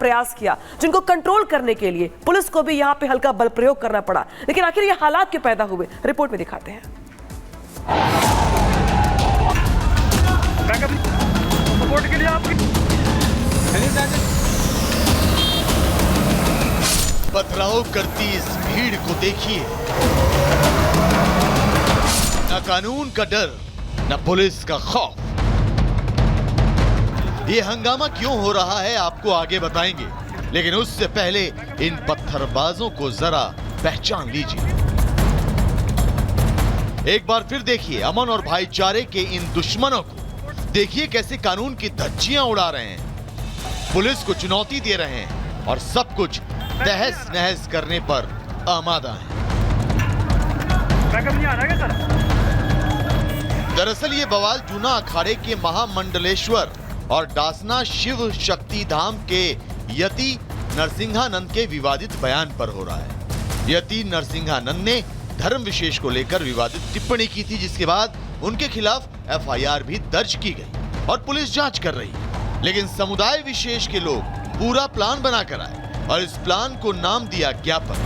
प्रयास किया, जिनको कंट्रोल करने के लिए पुलिस को भी यहां पे हल्का बल प्रयोग करना पड़ा। लेकिन आखिर ये हालात क्यों पैदा हुए, रिपोर्ट में दिखाते हैं। सपोर्ट के लिए आपकी पथराव करती इस भीड़ को देखिए, न कानून का डर, न पुलिस का खौफ। ये हंगामा क्यों हो रहा है आपको आगे बताएंगे, लेकिन उससे पहले इन पत्थरबाजों को जरा पहचान लीजिए। एक बार फिर देखिए अमन और भाईचारे के इन दुश्मनों को। देखिए कैसे कानून की धज्जियां उड़ा रहे हैं, पुलिस को चुनौती दे रहे हैं और सब कुछ तहस नहस करने पर आमादा है। दरअसल ये बवाल जूना अखाड़े के महामंडलेश्वर और डासना शिव शक्ति धाम के यति नरसिंहानंद के विवादित बयान पर हो रहा है। यति नरसिंहानंद ने धर्म विशेष को लेकर विवादित टिप्पणी की थी, जिसके बाद उनके खिलाफ एफआईआर भी दर्ज की गई और पुलिस जांच कर रही है। लेकिन समुदाय विशेष के लोग पूरा प्लान बनाकर आए और इस प्लान को नाम दिया ज्ञापन।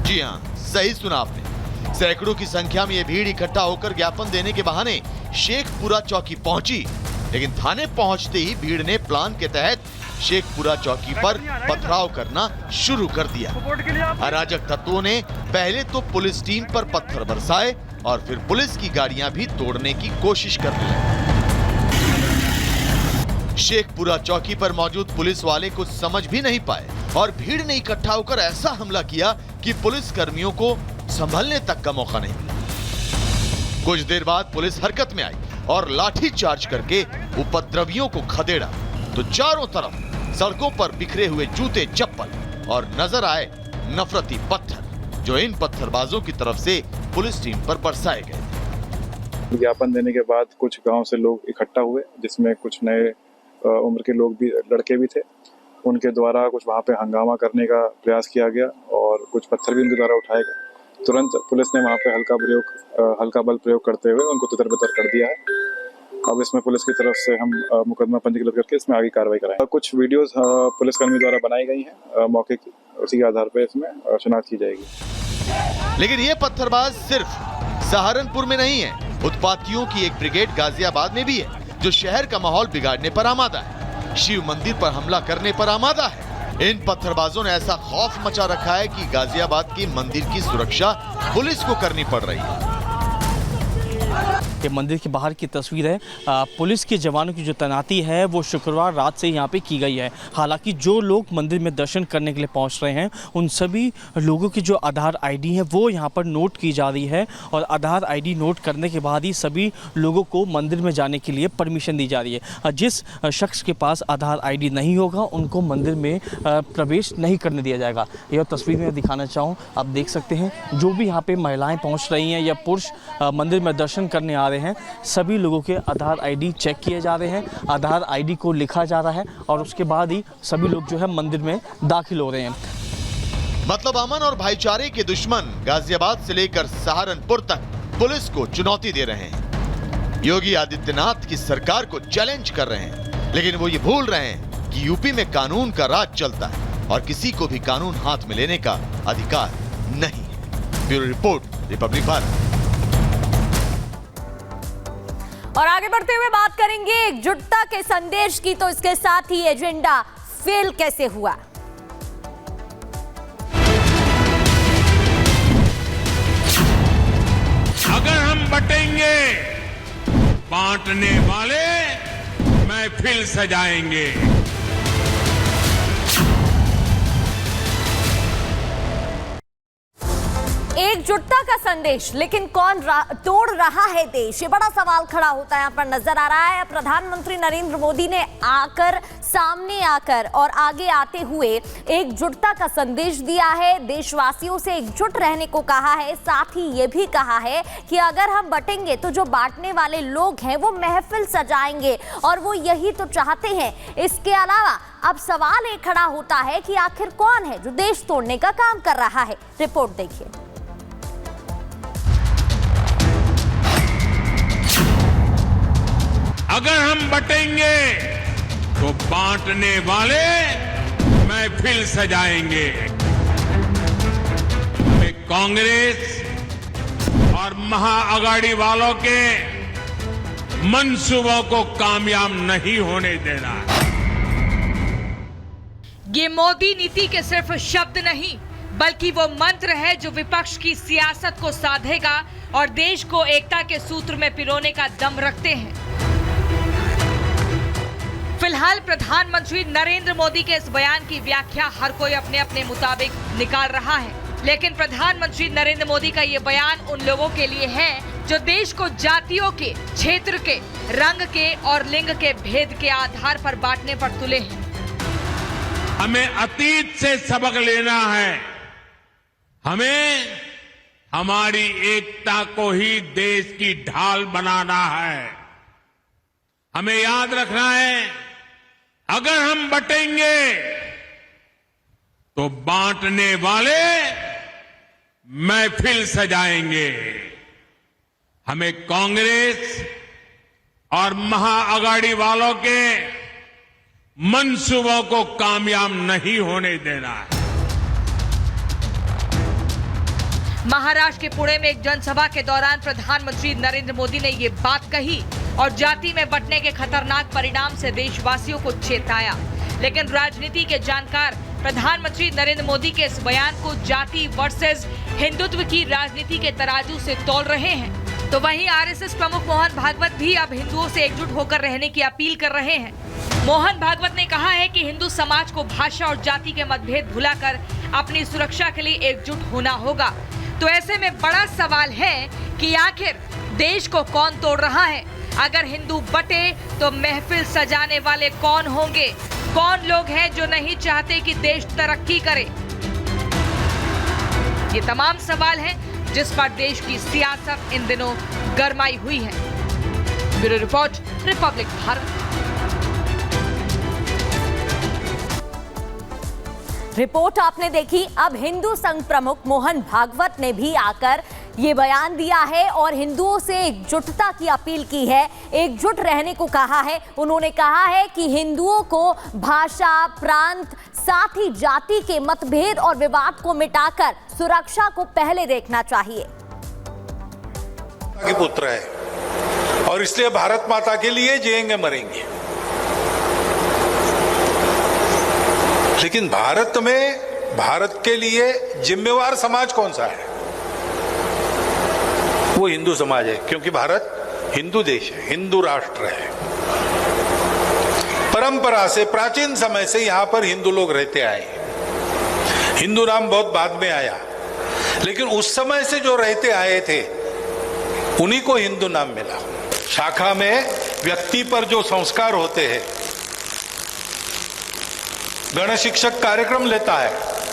जी हाँ, सही सुना आपने। सैकड़ों की संख्या में ये भीड़ इकट्ठा होकर ज्ञापन देने के बहाने शेखपुरा चौकी पहुंची, लेकिन थाने पहुंचते ही भीड़ ने प्लान के तहत शेखपुरा चौकी पर पथराव करना शुरू कर दिया। अराजक तत्वों ने पहले तो पुलिस टीम पर पत्थर बरसाए और फिर पुलिस की गाड़ियां भी तोड़ने की कोशिश कर दी। शेखपुरा चौकी पर मौजूद पुलिस वाले कुछ समझ भी नहीं पाए और भीड़ ने इकट्ठा होकर ऐसा हमला किया कि पुलिस कर्मियों को संभलने तक का मौका नहीं मिला। कुछ देर बाद पुलिस हरकत में आई और लाठी चार्ज करके उपद्रवियों को खदेड़ा तो चारों तरफ सड़कों पर बिखरे हुए जूते चप्पल और नजर आए नफरती पत्थर, जो इन पत्थरबाजों की तरफ से पुलिस टीम पर बरसाए गए। ज्ञापन देने के बाद कुछ गांव से लोग इकट्ठा हुए, जिसमें कुछ नए उम्र के लोग भी, लड़के भी थे। उनके द्वारा कुछ वहां पे हंगामा करने का प्रयास किया गया और कुछ पत्थर भी उनके द्वारा उठाए गए। तुरंत पुलिस ने वहां पे हल्का बल प्रयोग करते हुए उनको तितर-बितर कर दिया है। अब इसमें पुलिस की तरफ से हम मुकदमा पंजीकृत करके इसमें आगे कार्रवाई कराएंगे। कुछ वीडियोस पुलिसकर्मी द्वारा बनाई गई हैं मौके की, उसी के आधार पर इसमें शिनाख्त की जाएगी। लेकिन ये पत्थरबाज सिर्फ सहारनपुर में नहीं है, उत्पातियों की एक ब्रिगेड गाजियाबाद में भी है, जो शहर का माहौल बिगाड़ने पर आमादा है, शिव मंदिर पर हमला करने पर आमादा है। इन पत्थरबाजों ने ऐसा खौफ मचा रखा है कि गाजियाबाद के मंदिर की सुरक्षा पुलिस को करनी पड़ रही है। ये मंदिर के बाहर की तस्वीर है। पुलिस के जवानों की जो तैनाती है वो शुक्रवार रात से यहाँ पे की गई है। हालांकि जो लोग मंदिर में दर्शन करने के लिए पहुँच रहे हैं, उन सभी लोगों की जो आधार आईडी है वो यहाँ पर नोट की जा रही है और आधार आईडी नोट करने के बाद ही सभी लोगों को मंदिर में जाने के लिए परमिशन दी जा रही है। जिस शख्स के पास आधार आईडी नहीं होगा उनको मंदिर में प्रवेश नहीं करने दिया जाएगा। यह तस्वीर में दिखाना चाहूँ, आप देख सकते हैं जो भी यहाँ पर महिलाएँ पहुँच रही हैं या पुरुष मंदिर में दर्शन करने आ रहे हैं, सभी लोगों के आधार आईडी चेक किए जा रहे हैं, आधार आईडी को लिखा जा रहा है और उसके बाद ही सभी लोग जो है मंदिर में दाखिल हो रहे हैं। मतलब अमन और भाईचारे के दुश्मन गाजियाबाद से लेकर सहारनपुर तक पुलिस को चुनौती दे रहे हैं, योगी आदित्यनाथ की सरकार को चैलेंज कर रहे हैं, लेकिन वो ये भूल रहे हैं कि यूपी में कानून का राज चलता है और किसी को भी कानून हाथ में लेने का अधिकार नहीं है। Bureau report, Republic Bharat. और आगे बढ़ते हुए बात करेंगे एकजुटता के संदेश की, तो इसके साथ ही एजेंडा फेल कैसे हुआ। अगर हम बटेंगे, बांटने वाले महफिल सजाएंगे। एकजुटता का संदेश, लेकिन कौन तोड़ रहा है देश, ये बड़ा सवाल खड़ा होता है यहाँ पर नजर आ रहा है। प्रधानमंत्री नरेंद्र मोदी ने सामने आकर और आगे आते हुए एकजुटता का संदेश दिया है, देशवासियों से एकजुट रहने को कहा है। साथ ही ये भी कहा है कि अगर हम बटेंगे तो जो बांटने वाले लोग हैं वो महफिल सजाएंगे और वो यही तो चाहते हैं। इसके अलावा अब सवाल ये खड़ा होता है कि आखिर कौन है जो देश तोड़ने का काम कर रहा है। रिपोर्ट देखिए। अगर हम बटेंगे तो बांटने वाले महफिल सजाएंगे। कांग्रेस और महाअघाड़ी वालों के मंसूबों को कामयाब नहीं होने देना है। ये मोदी नीति के सिर्फ शब्द नहीं बल्कि वो मंत्र है जो विपक्ष की सियासत को साधेगा और देश को एकता के सूत्र में पिरोने का दम रखते हैं। फिलहाल प्रधानमंत्री नरेंद्र मोदी के इस बयान की व्याख्या हर कोई अपने अपने मुताबिक निकाल रहा है, लेकिन प्रधानमंत्री नरेंद्र मोदी का ये बयान उन लोगों के लिए है जो देश को जातियों के, क्षेत्र के, रंग के और लिंग के भेद के आधार पर बांटने पर तुले हैं। हमें अतीत से सबक लेना है। हमें हमारी एकता को ही देश की ढाल बनाना है। हमें याद रखना है, अगर हम बटेंगे तो बांटने वाले महफिल सजाएंगे। हमें कांग्रेस और महाअघाड़ी वालों के मंसूबों को कामयाब नहीं होने देना है। महाराष्ट्र के पुणे में एक जनसभा के दौरान प्रधानमंत्री नरेंद्र मोदी ने ये बात कही और जाति में बंटने के खतरनाक परिणाम से देशवासियों को चेताया। लेकिन राजनीति के जानकार प्रधानमंत्री नरेंद्र मोदी के इस बयान को जाति वर्सेस हिंदुत्व की राजनीति के तराजू से तौल रहे हैं। तो वहीं आरएसएस प्रमुख मोहन भागवत भी अब हिंदुओं से एकजुट होकर रहने की अपील कर रहे हैं। मोहन भागवत ने कहा है कि हिंदू समाज को भाषा और जाति के मतभेद भुलाकर अपनी सुरक्षा के लिए एकजुट होना होगा। तो ऐसे में बड़ा सवाल है कि आखिर देश को कौन तोड़ रहा है? अगर हिंदू बटे तो महफिल सजाने वाले कौन होंगे? कौन लोग हैं जो नहीं चाहते कि देश तरक्की करे? ये तमाम सवाल हैं जिस पर देश की सियासत इन दिनों गरमाई हुई है। Bureau report, Republic Bharat. Report आपने देखी। अब हिंदू संघ प्रमुख मोहन भागवत ने भी आकर ये बयान दिया है और हिंदुओं से एकजुटता की अपील की है, एकजुट रहने को कहा है। उन्होंने कहा है कि हिंदुओं को भाषा, प्रांत, साथ ही जाति के मतभेद और विवाद को मिटाकर सुरक्षा को पहले देखना चाहिए। के पुत्र है और इसलिए भारत माता के लिए जिएंगे मरेंगे। लेकिन भारत में भारत के लिए जिम्मेवार समाज कौन सा है? वो हिंदू समाज है, क्योंकि भारत हिंदू देश है, हिंदू राष्ट्र है। परंपरा से प्राचीन समय से यहां पर हिंदू लोग रहते आए। हिंदू नाम बहुत बाद में आया, लेकिन उस समय से जो रहते आए थे उन्हीं को हिंदू नाम मिला। शाखा में व्यक्ति पर जो संस्कार होते हैं, गण शिक्षक कार्यक्रम लेता है,